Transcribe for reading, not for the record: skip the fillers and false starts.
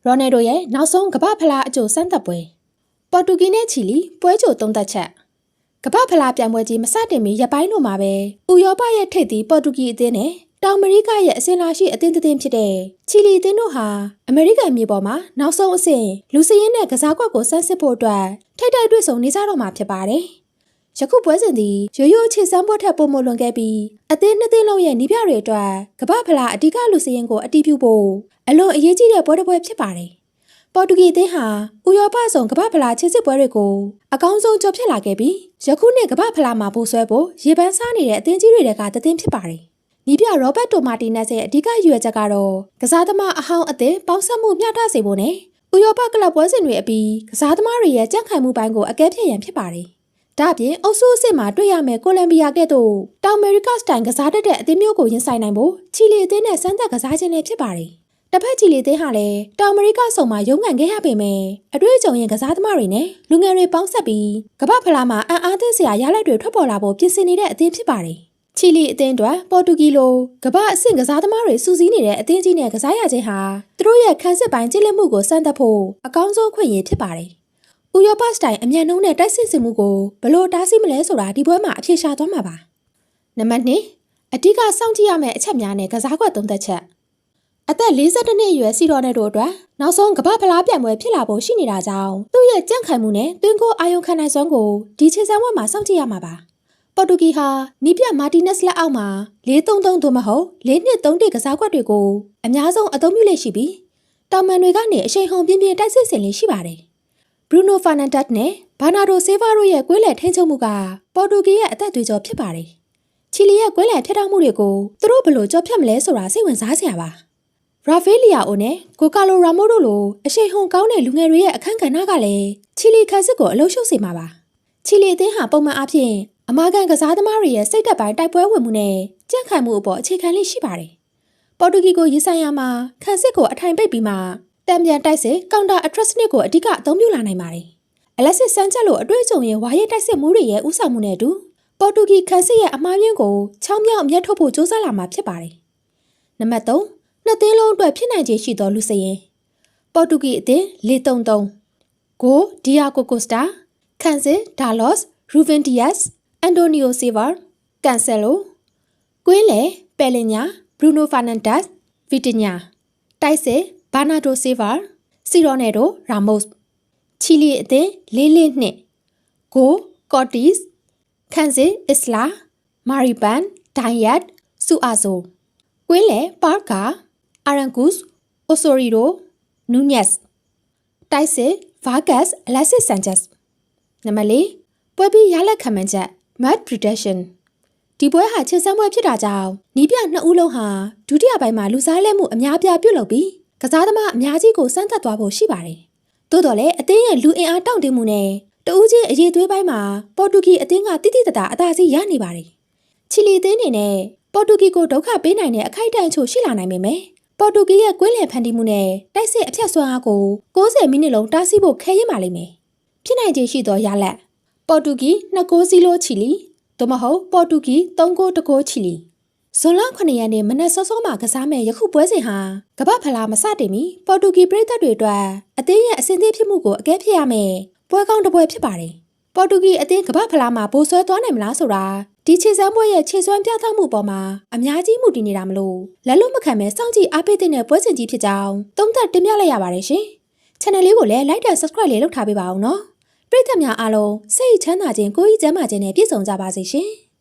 ရိုနယ်ဒိုရဲ့နောက်ဆုံးကမ္ဘာဖလားအကြိုစမ်းသပ်ပွဲပေါ်တူဂီနဲ့ချီလီပွဲကြိုသုံးသက်ချက်ကမ္ဘာဖလားပြိုင်ပွဲကြီးမစတင်မီရက်ပိုင်းတို့မှာပဲဥရောပရဲ့ထိပ်သီးပေါ်တူဂီအသင်းနဲ့တောင်အမေရိကရဲ့အစင်လာရှိအသင်းတစ်သင်းဖြစ်တဲ့ချီလီအသင်းတို့ဟာအမေရိကန်မြေပေါ်မှာနောက်ဆုံးအဆင့်လူစရင်းနဲ့ကစားကွက်ကိုဆန်းစစ်ဖို့အတွက်ထိပ်တိုက်တွေ့ဆုံနေကြတော့မှာဖြစ်ပါတယ်။ယခုပွဲစဉ်သည်ရိုးရိုးခြေစမ်းပွဲထက်ပိုမိုလွန်ခဲ့ပြီးအသင်းနှစ်သင်းလုံးရဲ့နီးပြတွေအတွက်ကမ္ဘာဖလားအဓိကလူစရင်းကိုအတည်ပြုဖို့အလွန်အရေးကြီးတဲ့ပွဲတစ်ပွဲဖြစ်ပါတယ်။ပေါ်တူဂီအသင်းဟာဥရောပဆောင်ကမ္ဘာဖလားခြေစစ်ပွဲတွေကိုအကောင်းဆုံးကြော်ဖြစ်လာခဲ့ပြီးယခုနှစ်ကမ္ဘာဖလားမှာပိုဆွဲဖို့ရေပန်းစားနေတဲ့အသင်းကြီးတွေကတသင်းဖြစ်ပါတယ်။နီးပြရောဘတ်တိုမာတီနက်ရဲ့အဓိကရွေးချက်ကတော့ကစားသမားအဟောင်းအသင်းပေါင်းစပ်မှုမျှတစေဖို့နဲ့ဥရောပကလပ်ပွဲစဉ်တွေအပြီးကစားသမားတွေရဲ့ကြံ့ခိုင်မှုပိုင်းကိုအကဲဖြတ်ရန်ဖြစ်ပါတယ်။ဒါ့အပြင်အုပ်စုအဆင့်မှာတွေ့ရမယ့်ကိုလံဘီယာကဲ့သို့တောင်အမေရိကစတိုင်ကစားတတ်တဲ့အသင်းမျိုးကိုရင်ဆိုင်နိုင်ဖို့ချီလီအသင်းနဲ့စမ်းသပ်ကစားခြင်းလည်းဖြစ်ပါတယ်။တစ်ဖက်ချီလီအသင်းဟာလည်းတောင်အမေရိကဆုံမှာရုန်းကန်ခဲ့ရပေမဲ့အတွေ့အကြုံရင်ကစားသမားတွေနဲ့လူငယ်တွေပေါင်းဆက်ပြီးကမ္ဘာဖလားမှာအံ့အားသင့်စရာရလဒ်တွေထွက်ပေါ်လာဖို့ပြင်ဆင်နေတဲ့အသင်းဖြစ်ပါတယ်။ချီလီအသင်းအတွက်ပေါ်တူဂီလိုကမ္ဘာအဆင့်ကစားသမားတွေစုစည်းနေတဲ့အသင်းကြီးနဲ့ကစားရခြင်းဟာသူတို့ရဲ့ခန်းစစ်ပိုင်းကျင့်လက်မှုကိုစမ်းသပ်ဖို့အကောင်းဆုံးခွင့်ရဖြစ်ပါတယ်။ဥရောပစတိုင်အမြန်နှုန်းနဲ့တိုက်စစ်မှုကိုဘလို့တားဆီးမလဲဆိုတာဒီပွဲမှာအဖြေရှာသွားမှာပါ။နံပါတ်2အဓိကစောင့်ကြည့်ရမယ့်အချက်များနဲ့ကစားကွက်သုံးသက်ချက်အသက်42နှစ်အရွယ်စီရိုနယ်တို့အတွက်နောက်ဆုံးကမ္ဘာဖလားပြိုင်ပွဲဖြစ်လာဖို့ရှိနေတာကြောင့်သူ့ရဲ့ကြံ့ခိုင်မှုနဲ့တွင်းကိုအာရုံခံနိုင်စွမ်းကိုဒီခြေစမ်းပွဲမှာစောင့်ကြည့်ရမှာပါ။ပေါ်တူဂီဟာနီးပြမာတီနက်စ်လက်အောက်မှာ4-3-3သို့မဟုတ်4-2-3-1ကစားကွက်တွေကိုအများဆုံးအသုံးပြုလေ့ရှိပြီးတောင်မန်တွေကနေအရှိန်ဟုန်ပြင်းပြင်းတိုက်စစ်ဆင်လေ့ရှိပါတယ်။ ဘရူနိုဖာနန်ဒက်နဲ့ဘာနာဒိုဆေးဗာတို့ရဲ့ကွင်းလည်ထိန်းချုပ်မှုကပေါ်တူဂီရဲ့အသက်သွေးကြောဖြစ်ပါတယ်။ချီလီရဲ့ကွင်းလည်ထက်ထောက်မှုတွေကိုသူတို့ဘယ်လိုကြော်ဖြတ်မလဲဆိုတာစိတ်ဝင်စားစရာပါ။ရာဖေးလီယာအိုနဲ့ကိုကာလိုရာမိုတို့လိုအရှိန်ဟုန်ကောင်းတဲ့လူငယ်တွေရဲ့အခန်းကဏ္ဍကလည်းချီလီခန်းစစ်ကိုအလုံးရှုပ်စေမှာပါ။ချီလီအသင်းဟာပုံမှန်အားဖြင့်အမာခံကစားသမားတွေရဲ့စိတ်သက်ပိုင်းတိုက်ပွဲဝင်မှုနဲ့ကြံ့ခိုင်မှုအပေါ်အခြေခံလေးရှိပါတယ်။ပေါ်တူဂီကိုရေးဆိုင်ရမှာခန်းစစ်ကိုအထိုင်ပိတ်ပြီးမှတံပြန်တိုက်စစ်ကောင်တာအထရက်စနစ်ကိုအဓိကအသုံးပြုလာနိုင်ပါတယ်။အလက်စစ်ဆန်းချက်လိုအတွေ့အကြုံရဲ့ဝါရဲတိုက်စစ်မှုတွေရဲ့ဥဆောင်မှုနဲ့အတူပေါ်တူဂီခန်းစစ်ရဲ့အမှားယွင်းကိုချောင်းမြောက်အမျက်ထုတ်ဖို့ကြိုးစားလာမှာဖြစ်ပါတယ်။နံပါတ်3နှစ်သင်းလုံးအတွက်ဖြစ်နိုင်ခြေရှိသောလူစရင်ပေါ်တူဂီအသင်း4-3-3ဂိုဒီယာကိုကိုစတာခန်းစစ်ဒါလော့စ်ရူဗင်ဒီယက်စ်အန်တိုနီယိုဆေဗာကန်ဆယ်လိုကွင်းလေပယ်လင်ညာဘရူနိုဖာနန်ဒက်စ်ဗီတင်ညာတိုက်စစ်ဘာနာဒိုဆေဗာစီရိုနယ်ဒိုရာမို့စ်ချီလီအသင်း4-2ဂိုကော့တီစ်ခန်းစစ်အစ္စလာမာရီပန်ဒိုင်ယက်ဆူအာဆိုကွင်းလေပါကာအာရန်ဂုစ်အိုဆိုရီဒိုနူးညက်စ်တိုက်စစ်ဗာဂတ်စ်အလက်စစ်ဆန်ချက်စ်နံပါတ်4ပွဲပြီးရလက်ခံမှန်းချက် Mad Prediction ဒီပွဲဟာခြေစမ်းပွဲဖြစ်တာကြောင့်နီးပြ2ဦးလုံးဟာဒုတိယပိုင်းမှာလူစားလဲမှုအများပြပြုတ်လုပ်ပြီးကစားသမားအများကြီးကိုစမ်းသပ်သွားဖို့ရှိပါတယ်။သို့တော်လည်းအသင်းရဲ့လူအင်အားတောင့်တင်းမှုနဲ့တဦးချင်းအရေးသွေးပိုင်းမှာပေါ်တူဂီအသင်းကတိတိတတ်တာအသာစီးရနေပါတယ်။ချီလီအသင်းအနေနဲ့ပေါ်တူဂီကိုဒုက္ခပေးနိုင်တဲ့အခိုက်အတန့်ချို့ရှိလာနိုင်ပေမဲ့ပေါ်တူဂီရဲ့ကွင်းလည်ဖန်တီးမှုနဲ့တိုက်စစ်အဖြတ်ဆွမ်းအားကို90မိနစ်လုံးတားဆီးဖို့ခဲရင်ပါလိမ့်မယ်။ဖြစ်နိုင်ခြေရှိသောရလဒ်ပေါ်တူဂီ2-0ချီလီသို့မဟုတ်ပေါ်တူဂီ3-1ချီလီဇွန်လ9ရက်နေ့မနက်စောစောမှာကစားမဲ့ယခုပွဲစဉ်ဟာကမ္ဘာဖလားမစတင်မီပေါ်တူဂီပရိသတ်တွေအတွက်အသင်းရဲ့အဆင်သင့်ဖြစ်မှုကိုအကဲဖြတ်ရမယ်ပွဲကောင်းတစ်ပွဲဖြစ်ပါတယ်။ပေါ်တူဂီအသင်းကမ္ဘာဖလားမှာဘိုးဆွဲသွားနိုင်မလားဆိုတာဒီခြေစမ်းပွဲရဲ့ခြေစွမ်းပြသမှုပေါ်မှာအများကြီးမူတည်နေတာမလို့လက်လွတ်မခံပဲစောင့်ကြည့်အားပေးတဲ့ပွဲစဉ်ကြီးဖြစ်ကြောင်းသုံးသပ်တင်ပြလိုက်ရပါတယ်ရှင်။ Channel လေးကိုလည်း Like and Subscribe လေးလုပ်ထားပေးပါအောင်နော်။ပရိသတ်များအားလုံးစိတ်ချမ်းသာခြင်းကိုယ်ကြီးကျန်းမာခြင်းနဲ့ပြည့်စုံကြပါစေရှင်။